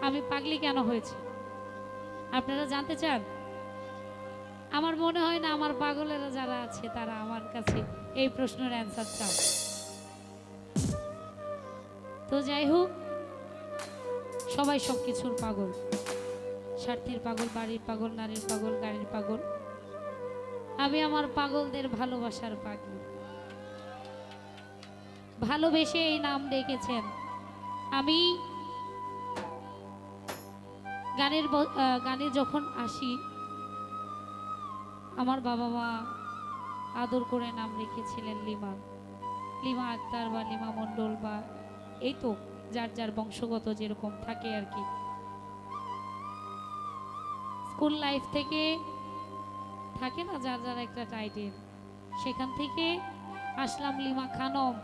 আমি পাগলি কেন হয়েছি আপনারা জানতে চান? আমার মনে হয় না আমার পাগলেরা যারা আছে তারা আমার কাছে এই প্রশ্নের অ্যান্সার চাও। তো যাই হোক, সবাই সব কিছুর পাগল, স্বার্থের পাগল, বাড়ির পাগল, নারীর পাগল, গাড়ির পাগল। আমি আমার পাগলদের ভালোবাসার পাগল, ভালোবেসে এই নাম ডেকেছেন। আমি গানে যখন আসি, আমার বাবা মা আদর করে নাম রেখেছিলেন লিমা, লিমা আক্তার বা লিমা মণ্ডল, বা এই তো যার যার বংশগত যেরকম থাকে আর কি। স্কুল লাইফ থেকে থাকে না যার যার একটা টাইটেল, সেখান থেকে আসলাম লিমা খানম।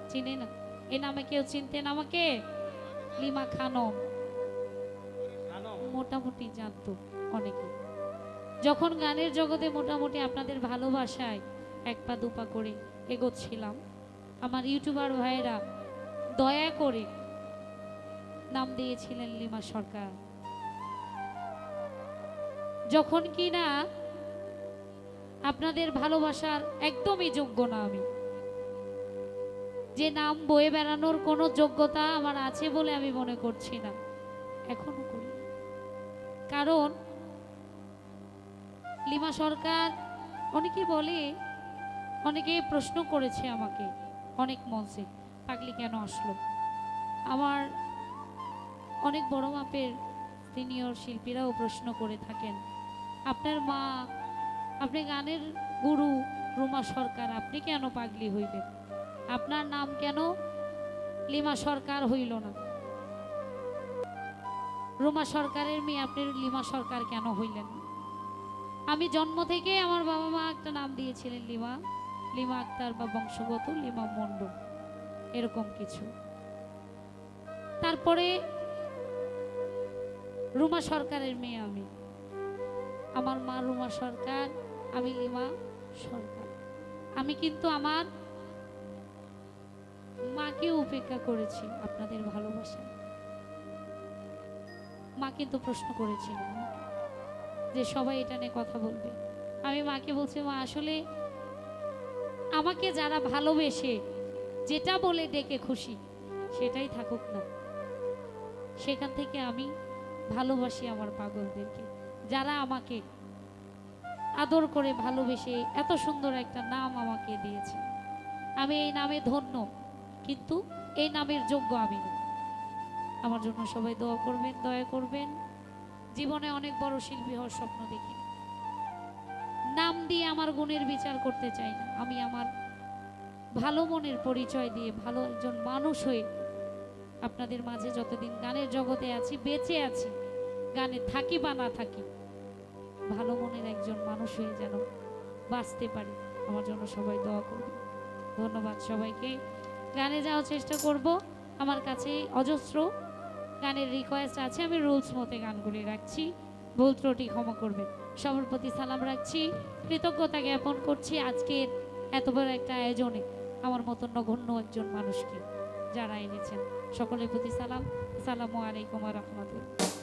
চিনে না এই নামে কেউ? চিনতেন আমাকে? লিমা খানম মোটামুটি জানতো অনেকে। যখন গানের জগতে মোটামুটি আপনাদের ভালোবাসায় এক পা দুপা করে এগোচ্ছিলাম, আমার ইউটিউবার ভাইয়েরা দয়া করে নাম দিয়েছিলেন লিমা সরকার। যখন কি না আপনাদের ভালোবাসার একদমই যোগ্য না, আমি যে নাম বয়ে বেড়ানোর কোনো যোগ্যতা আমার আছে বলে আমি মনে করছি না, এখনো করি। কারণ লিমা সরকার, অনেকে বলে, অনেকে প্রশ্ন করেছে আমাকে অনেক মঞ্চে, পাগলি কেন আসলো। আমার অনেক বড় মাপের সিনিয়র শিল্পীরাও প্রশ্ন করে থাকেন, আপনার মা, আপনি গানের গুরু রুমা সরকার, আপনি কেন পাগলি হইলেন? আপনার নাম কেন লিমা সরকার হইল না? রুমা সরকারের মেয়ে আপনি লিমা সরকার কেন হইলেন? আমি জন্ম থেকে আমার বাবা মা একটা নাম দিয়েছিলেন লিমা, লিমা আক্তার বা বংশগত লিমা মণ্ডল, এরকম কিছু। তারপরে রুমা সরকারের মেয়ে আমি, আমার মা রুমা সরকার, আমি লিমা সরকার। আমি কিন্তু আমার মাকে উপেক্ষা করেছি আপনাদের ভালোবাসায়। মা কিন্তু প্রশ্ন করেছিল যে সবাই এটা নিয়ে কথা বলবে। আমি মাকে বলছি, মা আসলে আমাকে যারা ভালোবেসে যেটা বলে ডেকে খুশি সেটাই থাকুক না, সেখান থেকে আমি ভালোবাসি আমার পাগলদেরকে, যারা আমাকে আদর করে ভালোবেসে এত সুন্দর একটা নাম আমাকে দিয়েছে। আমি এই নামে ধন্য, কিন্তু এই নামের যোগ্য আমি না। আমার জন্য সবাই দোয়া করবেন, দয়া করবেন। জীবনে অনেক বড় শিল্পী হওয়ার স্বপ্ন দেখি, নাম দিয়ে আমার গুণের বিচার করতে চাই না। আমি আমার ভালো মনের পরিচয় দিয়ে ভালো একজন মানুষ হয়ে আপনাদের মাঝে যতদিন গানের জগতে আছি, বেঁচে আছি, গানে থাকি বা না থাকি, ভালো মনের একজন মানুষ হয়ে যেন বাঁচতে পারি। আমার জন্য সবাই দোয়া করবে। ধন্যবাদ সবাইকে। গানে যাওয়ার চেষ্টা করব। আমার কাছে অজস্র গানের রিকোয়েস্ট আছে, আমি রুলস মতে গানগুলি রাখছি, ভুল ত্রুটি ক্ষমা করবেন। সবার প্রতি সালাম রাখছি, কৃতজ্ঞতা জ্ঞাপন করছি আজকের এত বড় একটা আয়োজনে আমার মতো নগণ্য একজন মানুষকে যারা এনেছেন। সকলের প্রতি সালাম। আসসালামু আলাইকুম ওয়া রাহমাতুল্লাহ।